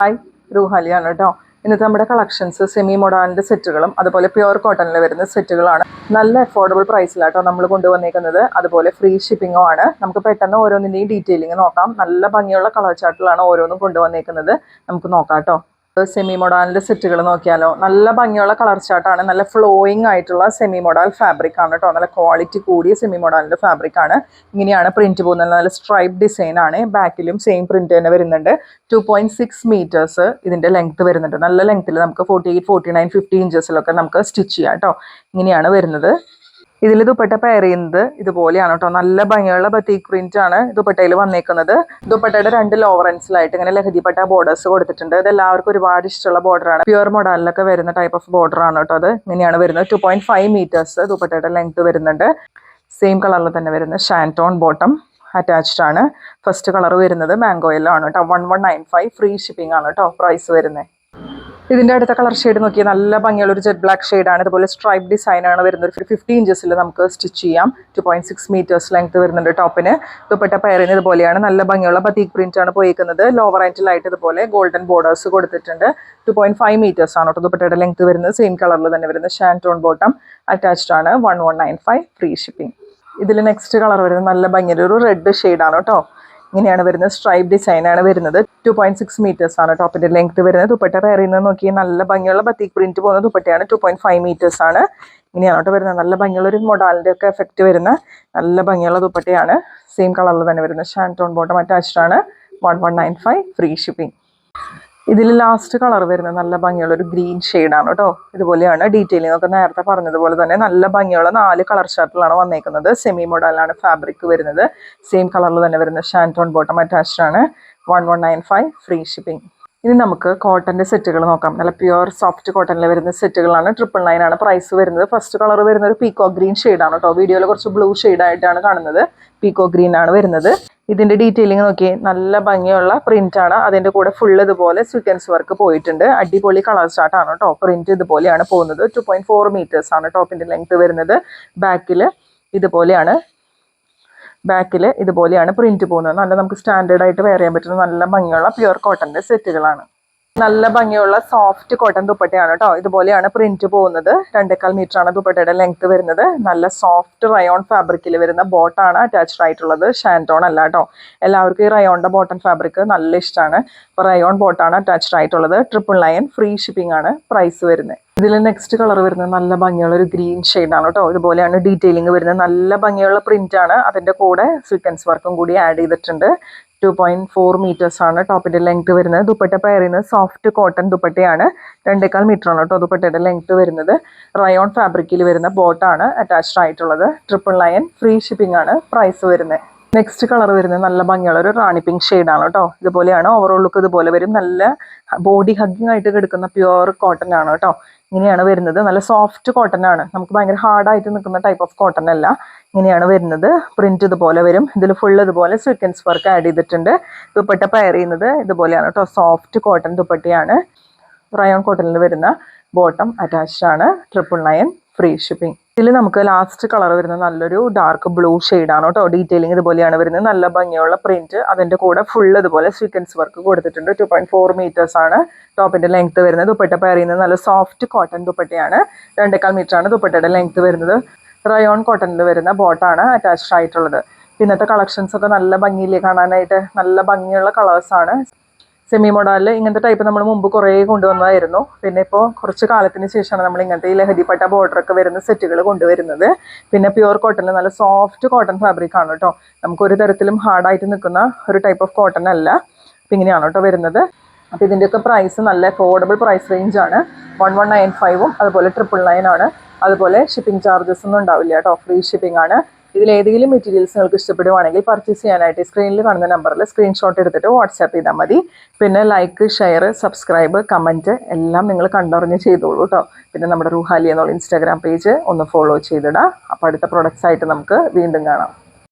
Hi, റൂഹാലിയാണ് കേട്ടോ. ഇന്നത്തെ നമ്മുടെ കളക്ഷൻസ് സെമി മൊഡാലിൻ്റെ സെറ്റുകളും അതുപോലെ പ്യുവർ കോട്ടണിൽ വരുന്ന സെറ്റുകളാണ്. നല്ല അഫോർഡബിൾ പ്രൈസിലാട്ടോ നമ്മൾ കൊണ്ടുവന്നേക്കുന്നത്. അതുപോലെ ഫ്രീ ഷിപ്പിങ്ങും ആണ്. നമുക്ക് പെട്ടെന്ന് ഓരോന്നിൻ്റെയും ഡീറ്റെയിലിംഗ് നോക്കാം. നല്ല ഭംഗിയുള്ള കളർ ചാർട്ടിലാണ് ഓരോന്നും കൊണ്ടുവന്നേക്കുന്നത്. നമുക്ക് നോക്കാം കേട്ടോ. സെമി മൊഡാലിൻ്റെ സെറ്റുകൾ നോക്കിയാലോ. നല്ല ഭംഗിയുള്ള കളർ ചാർട്ടാണ്. നല്ല ഫ്ലോയിങ് ആയിട്ടുള്ള സെമി മൊഡാൽ ഫാബ്രിക് ആണ് കേട്ടോ. നല്ല ക്വാളിറ്റി കൂടിയ സെമി മൊഡാലിൻ്റെ ഫാബ്രിക് ആണ്. ഇങ്ങനെയാണ് പ്രിന്റ് പോകുന്നത്. നല്ല സ്ട്രൈപ്പ് ഡിസൈൻ ആണ്. ബാക്കിലും സെയിം പ്രിന്റ് തന്നെ വരുന്നുണ്ട്. 2.6 മീറ്റേഴ്സ് ഇതിൻ്റെ ലെങ്ത് വരുന്നുണ്ട്. നല്ല ലെങ്ത്തിൽ നമുക്ക് 48, 49, 50 ഇഞ്ചസിലൊക്കെ നമുക്ക് സ്റ്റിച്ച് ചെയ്യാം കേട്ടോ. ഇങ്ങനെയാണ് വരുന്നത്. ഇതിൽ ദുപ്പട്ട പെയർ ചെയ്യുന്നത് ഇതുപോലെയാണ് കേട്ടോ. നല്ല ഭംഗിയുള്ള ബത്തീക് പ്രിന്റ് ആണ് ദുപ്പട്ടയിൽ വന്നേക്കുന്നത്. ദുപ്പട്ടയുടെ 2 ലോവറൻസിലായിട്ട് ഇങ്ങനെ ലഹരിപ്പട്ട ബോർഡേഴ്സ് കൊടുത്തിട്ടുണ്ട്. ഇത് എല്ലാവർക്കും ഒരുപാട് ഇഷ്ടമുള്ള ബോർഡറാണ്. പ്യുവർ മോഡലിലൊക്കെ വരുന്ന ടൈപ്പ് ഓഫ് ബോർഡർ ആണ് കേട്ടോ. അത് ഇങ്ങനെയാണ് വരുന്നത്. 2.5 മീറ്റേഴ്സ് ദുപ്പട്ടയുടെ ലെങ്ത് വരുന്നുണ്ട്. സെയിം കളറിൽ തന്നെ വരുന്ന ഷാൻറ്റോൺ ബോട്ടം അറ്റാച്ച്ഡ് ആണ്. ഫസ്റ്റ് കളർ വരുന്നത് മാംഗോ യെല്ലോ ആണ് കേട്ടോ. 1195 ഫ്രീ ഷിപ്പിംഗ് ആണ് കേട്ടോ പ്രൈസ് വരുന്നത്. ഇതിൻ്റെ അടുത്ത കളർ ഷെയ്ഡ് നോക്കിയാൽ നല്ല ഭംഗിയുള്ള ഒരു ജെറ്റ് ബ്ലാക്ക് ഷെയ്ഡാണ്. ഇതുപോലെ സ്ട്രൈപ്പ് ഡിസൈൻ ആണ് വരുന്നത്. 50 ഇഞ്ചസിൽ നമുക്ക് സ്റ്റിച്ച് ചെയ്യാം. 2.6 മീറ്റേഴ്സ് ലെങ്ത് വരുന്നുണ്ട് ടോപ്പിന്. ദുപ്പട്ട പെയറിന് ഇതുപോലെയാണ്. നല്ല ഭംഗിയുള്ള ബത്തീക് പ്രിന്റ് ആണ് പോയിരിക്കുന്നത്. ലോവർ ആൻറ്റിലായിട്ട് ഇതുപോലെ ഗോൾഡൻ ബോർഡേഴ്സ് കൊടുത്തിട്ടുണ്ട്. 2.5 മീറ്റേഴ്സ് ആണ് കേട്ടോ ദുപ്പട്ടയുടെ ലെങ്ത് വരുന്നത്. സെയിം കളറിൽ തന്നെ വരുന്നത് ഷാൻറ്റോൺ ബോട്ടം അറ്റാച്ച്ഡ് ആണ്. 1195 ഫ്രീ ഷിപ്പിംഗ്. ഇതിൽ നെക്സ്റ്റ് കളർ വരുന്നത് നല്ല ഭംഗിയുള്ള ഒരു റെഡ് ഷെയ്ഡാണ് കേട്ടോ. ഇങ്ങനെയാണ് വരുന്നത്. സ്ട്രൈപ്പ് ഡിസൈൻ ആണ് വരുന്നത്. 2.6 മീറ്റേഴ്സ് ആണ് ടോപ്പിന്റെ ലെങ്ത് വരുന്നത്. ദുപ്പട്ട പെയർ ചെയ്യുന്നത് നോക്കി നല്ല ഭംഗിയുള്ള ബത്തീക് പ്രിന്റ് പോകുന്ന ദുപ്പട്ടയാണ്. 2.5 മീറ്റേഴ്സ് ആണ്. ഇങ്ങനെയാണ് കേട്ടോ വരുന്നത്. നല്ല ഭംഗിയുള്ള ഒരു മൊഡാലിന്റെ ഒക്കെ എഫക്റ്റ് വരുന്ന നല്ല ഭംഗിയുള്ള ദുപ്പട്ടയാണ്. സെയിം കളറിൽ തന്നെ വരുന്നത്. ഷാൻറ്റോൺ ബോട്ടം അറ്റാച്ച്ഡ് ആണ്. 1195 ഫ്രീ ഷിപ്പിംഗ്. ഇതിൽ ലാസ്റ്റ് കളർ വരുന്നത് നല്ല ഭംഗിയുള്ള ഒരു ഗ്രീൻ ഷെയ്ഡാണ് കേട്ടോ. ഇതുപോലെയാണ് ഡീറ്റെയിലിംഗ് ഒക്കെ നേരത്തെ പറഞ്ഞതുപോലെ തന്നെ നല്ല ഭംഗിയുള്ള 4 കളർ ചാർട്ടിലാണ് വന്നേക്കുന്നത്. സെമി മോഡലാണ് ഫാബ്രിക് വരുന്നത്. സെയിം കളറിൽ തന്നെ വരുന്ന ഷാൻറ്റോൺ ബോട്ടം അറ്റാച്ച്ഡ് ആണ്. 1195 ഫ്രീ ഷിപ്പിംഗ്. ഇനി നമുക്ക് കോട്ടൻ്റെ സെറ്റുകൾ നോക്കാം. നല്ല പ്യുവർ സോഫ്റ്റ് കോട്ടണിൽ വരുന്ന സെറ്റുകളാണ്. 999 ആണ് പ്രൈസ് വരുന്നത്. ഫസ്റ്റ് കളർ വരുന്ന ഒരു പീക്കോ ഗ്രീൻ ഷെയ്ഡാണ് കേട്ടോ. വീഡിയോയിൽ കുറച്ച് ബ്ലൂ ഷെയ്ഡായിട്ടാണ് കാണുന്നത്. പീക്കോ ഗ്രീൻ ആണ് വരുന്നത്. ഇതിൻ്റെ ഡീറ്റെയിലിംഗ് നോക്കി നല്ല ഭംഗിയുള്ള പ്രിന്റ് ആണ്. അതിൻ്റെ കൂടെ ഫുള്ള് ഇതുപോലെ സ്വീക്വൻസ് വർക്ക് പോയിട്ടുണ്ട്. അടിപൊളി കളർ ചാർട്ടാണ് കേട്ടോ. പ്രിന്റ് ഇതുപോലെയാണ് പോകുന്നത്. 2.4 മീറ്റേഴ്സ് ആണ് ടോപ്പിൻ്റെ ലെങ്ത് വരുന്നത്. ബാക്കിൽ ഇതുപോലെയാണ് പ്രിന്റ് പോകുന്നത്. നല്ല നമുക്ക് സ്റ്റാൻഡേർഡ് ആയിട്ട് വെയർ ചെയ്യാൻ പറ്റുന്ന നല്ല ഭംഗിയുള്ള പ്യുവർ കോട്ടൻ്റെ സെറ്റുകളാണ്. നല്ല ഭംഗിയുള്ള സോഫ്റ്റ് കോട്ടൺ ദുപ്പട്ടയാണ് കേട്ടോ. ഇതുപോലെയാണ് പ്രിന്റ് പോകുന്നത്. 2.25 മീറ്റർ ആണ് ദുപ്പട്ടയുടെ ലെങ്ത് വരുന്നത്. നല്ല സോഫ്റ്റ് റയോൺ ഫാബ്രിക്കിൽ വരുന്ന ബോട്ടാണ് അറ്റാച്ച്ഡ് ആയിട്ടുള്ളത്. ഷാൻറ്റോൺ അല്ല കേട്ടോ. എല്ലാവർക്കും ഈ റയോണിന്റെ ബോട്ടൺ ഫാബ്രിക് നല്ല ഇഷ്ടമാണ്. അപ്പോൾ റയോൺ ബോട്ടാണ് അറ്റാച്ച്ഡ് ആയിട്ടുള്ളത്. 999 ഫ്രീ ഷിപ്പിംഗ് ആണ് പ്രൈസ് വരുന്നത്. ഇതിൽ നെക്സ്റ്റ് കളർ വരുന്നത് നല്ല ഭംഗിയുള്ള ഒരു ഗ്രീൻ ഷെയ്ഡാണ് കേട്ടോ. ഇതുപോലെയാണ് ഡീറ്റെയിലിംഗ് വരുന്നത്. നല്ല ഭംഗിയുള്ള പ്രിന്റ് ആണ്. അതിൻ്റെ കൂടെ സ്വീക്വൻസ് വർക്കും കൂടി ആഡ് ചെയ്തിട്ടുണ്ട്. 2.4 മീറ്റേഴ്സ് ആണ് ടോപ്പിന്റെ ലെങ്ത് വരുന്നത്. ദുപ്പട്ട പെയർ ചെയ്യുന്നത് സോഫ്റ്റ് കോട്ടൺ ദുപ്പട്ടയാണ്. 2.25 മീറ്റർ ആണ് കേട്ടോ ദുപ്പട്ടയുടെ ലെങ്ത് വരുന്നത്. റയോൺ ഫാബ്രിക്കിൽ വരുന്ന ബോട്ടാണ് അറ്റാച്ച്ഡ് ആയിട്ടുള്ളത്. 999 ഫ്രീ ഷിപ്പിംഗ് ആണ് പ്രൈസ് വരുന്നത്. നെക്സ്റ്റ് കളർ വരുന്നത് നല്ല ഭംഗിയുള്ള ഒരു റാണി പിങ്ക് ഷെയ്ഡാണ് കേട്ടോ. ഇതുപോലെയാണ് ഓവറോൾ ലുക്ക്. ഇതുപോലെ വരും. നല്ല ബോഡി ഹഗ്ഗിങ് ആയിട്ട് കിടക്കുന്ന പ്യുവർ കോട്ടൺ ആണ് കേട്ടോ. ഇങ്ങനെയാണ് വരുന്നത്. നല്ല സോഫ്റ്റ് കോട്ടൺ ആണ്. നമുക്ക് ഭയങ്കര ഹാർഡായിട്ട് നിൽക്കുന്ന ടൈപ്പ് ഓഫ് കോട്ടൺ അല്ല. ഇങ്ങനെയാണ് വരുന്നത്. പ്രിന്റ് ഇതുപോലെ വരും. ഇതിൽ ഫുൾ ഇതുപോലെ സ്വീക്വൻസ് വർക്ക് ആഡ് ചെയ്തിട്ടുണ്ട്. ദുപ്പട്ട പെയർ ചെയ്യുന്നത് ഇതുപോലെയാണ് കേട്ടോ. സോഫ്റ്റ് കോട്ടൺ ദുപ്പട്ടയാണ്. റയോൺ കോട്ടണിൽ വരുന്ന ബോട്ടം അറ്റാച്ച്ഡ് ആണ്. 999 ഫ്രീ ഷിപ്പിംഗ്. ഇതിൽ നമുക്ക് ലാസ്റ്റ് കളർ വരുന്നത് നല്ലൊരു ഡാർക്ക് ബ്ലൂ ഷെയ്ഡാണ് കേട്ടോ. ഡീറ്റെയിലിംഗ് ഇതുപോലെയാണ് വരുന്നത്. നല്ല ഭംഗിയുള്ള പ്രിന്റ്. അതിൻ്റെ കൂടെ ഫുൾ ഇതുപോലെ സ്വീക്വൻസ് വർക്ക് കൊടുത്തിട്ടുണ്ട്. 2.4 മീറ്റേഴ്സ് ആണ് ടോപ്പിന്റെ ലെങ്ത് വരുന്നത്. ദുപ്പട്ട പെയർ ചെയ്യുന്നത് നല്ല സോഫ്റ്റ് കോട്ടൺ ദുപ്പട്ടയാണ്. 2.25 മീറ്റർ ആണ് ദുപ്പട്ടയുടെ ലെങ്ത് വരുന്നത്. റയോൺ കോട്ടണിൽ വരുന്ന ബോട്ടാണ് അറ്റാച്ച്ഡ് ആയിട്ടുള്ളത്. ഇന്നത്തെ കളക്ഷൻസ് ഒക്കെ നല്ല ഭംഗിയില്ലേ കാണാനായിട്ട്. നല്ല ഭംഗിയുള്ള കളേഴ്സാണ്. സെമി മോഡലിൽ ഇങ്ങനത്തെ ടൈപ്പ് നമ്മൾ മുമ്പ് കുറേ കൊണ്ടുവന്നതായിരുന്നു. പിന്നെ ഇപ്പോൾ കുറച്ച് കാലത്തിന് ശേഷമാണ് നമ്മൾ ഇങ്ങനത്തെ ഈ ലഹരിപ്പട്ട ബോർഡറൊക്കെ വരുന്ന സെറ്റുകൾ കൊണ്ടുവരുന്നത്. പിന്നെ പ്യുവർ കോട്ടണിൽ നല്ല സോഫ്റ്റ് കോട്ടൺ ഫാബ്രിക് ആണ് കേട്ടോ. നമുക്ക് ഒരു തരത്തിലും ഹാർഡായിട്ട് നിൽക്കുന്ന ഒരു ടൈപ്പ് ഓഫ് കോട്ടൺ അല്ല. അപ്പം ഇങ്ങനെയാണ് കേട്ടോ വരുന്നത്. അപ്പോൾ ഇതിൻ്റെയൊക്കെ പ്രൈസ് നല്ല അഫോർഡബിൾ പ്രൈസ് റേഞ്ചാണ്. 1195 അതുപോലെ 999 ആണ്. അതുപോലെ ഷിപ്പിംഗ് ചാർജസ് ഒന്നും ഉണ്ടാവില്ല കേട്ടോ. ഫ്രീ ഷിപ്പിംഗ് ആണ്. ഇതിലേതെങ്കിലും മെറ്റീരിയൽസ് നിങ്ങൾക്ക് ഇഷ്ടപ്പെടുവാണെങ്കിൽ പർച്ചേസ് ചെയ്യാനായിട്ട് സ്ക്രീനിൽ കാണുന്ന നമ്പറിൽ സ്ക്രീൻഷോട്ട് എടുത്തിട്ട് വാട്സാപ്പ് ചെയ്താൽ മതി. പിന്നെ ലൈക്ക്, ഷെയർ, സബ്സ്ക്രൈബ്, കമൻറ്റ് എല്ലാം നിങ്ങൾ കണ്ടറിഞ്ഞ് ചെയ്തോളൂ കേട്ടോ. പിന്നെ നമ്മുടെ റൂഹാലി എന്നുള്ള ഇൻസ്റ്റാഗ്രാം പേജ് ഒന്ന് ഫോളോ ചെയ്തിടാം. അപ്പോൾ അടുത്ത പ്രൊഡക്ട്സ് ആയിട്ട് നമുക്ക് വീണ്ടും കാണാം.